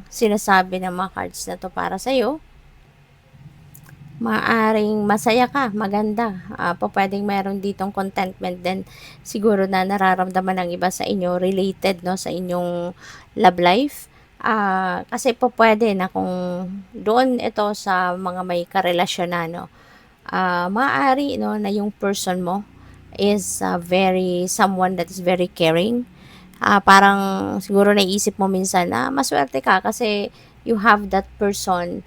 sinasabi ng mga cards na to para sa'yo. Maaring masaya ka, maganda. Pwedeng meron ditong contentment din siguro na nararamdaman ng iba sa inyo related no sa inyong love life. Kasi pwede na kung doon ito sa mga may karelasyon na no. Maaari no na yung person mo is very someone that is very caring. Parang siguro naisip mo minsan na maswerte ka kasi you have that person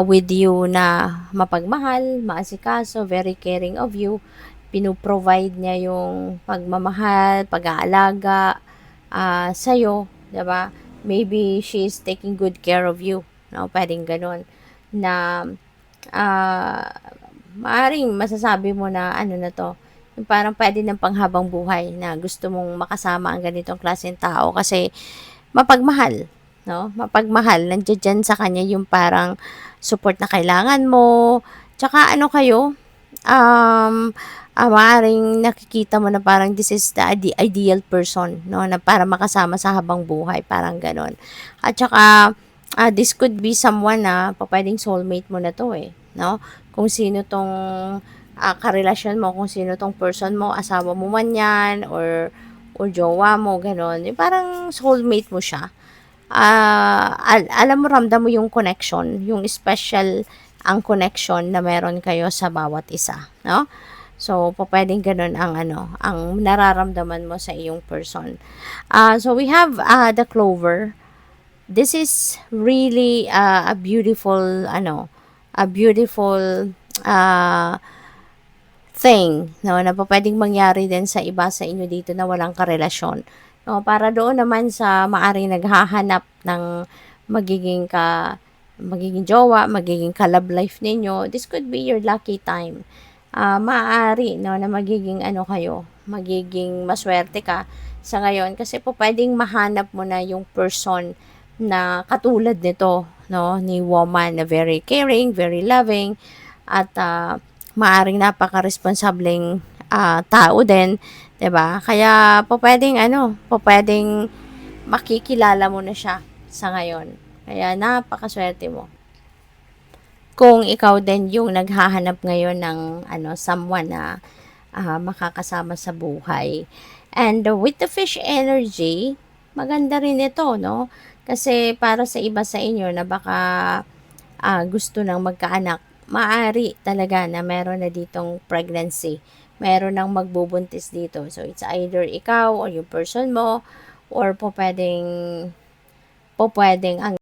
with you na mapagmahal, maasikaso, very caring of you. Pinuprovide niya yung pagmamahal, pag-aalaga sa'yo, 'di ba? Maybe she is taking good care of you. No, pwedeng ganun na ah, maaring masasabi mo na ano na to, yung parang pwede ng panghabang buhay na gusto mong makasama ang ganitong klaseng tao kasi mapagmahal, no? Mapagmahal, nandiyan dyan sa kanya yung parang support na kailangan mo, tsaka ano kayo, maaaring nakikita mo na parang this is the ideal person, no? Na para makasama sa habang buhay, parang ganon. At tsaka, this could be someone na pwedeng soulmate mo na to eh, no? Kung sino tong karelasyon mo, kung sino tong person mo, asawa mo man yan, or jowa mo, ganon. Yung parang soulmate mo siya. Alam mo, ramdam mo yung connection, yung special ang connection na meron kayo sa bawat isa, no? So, pwedeng ganun ang ang nararamdaman mo sa iyong person. So we have the clover. This is really a beautiful a beautiful uh, thing, no, na pwedeng mangyari din sa iba sa inyo dito na walang karelasyon. No, para doon naman sa maaring naghahanap ng magiging magiging jowa, magiging ka-love life ninyo, this could be your lucky time. Maaari no na magiging kayo, magiging maswerte ka sa ngayon kasi pwedeng mahanap mo na yung person na katulad nito, no, ni woman na very caring, very loving, at maaring napaka-responsableng tao din, 'di ba? Kaya pwedeng makikilala mo na siya sa ngayon. Kaya napakaswerte mo. Kung ikaw din yung naghahanap ngayon ng someone na makakasama sa buhay. And with the fish energy, maganda rin ito, no? Kasi para sa iba sa inyo na baka gusto ng magkaanak, maaari talaga na meron na ditong pregnancy. Meron nang magbubuntis dito. So, it's either ikaw or yung person mo or po pwedeng ang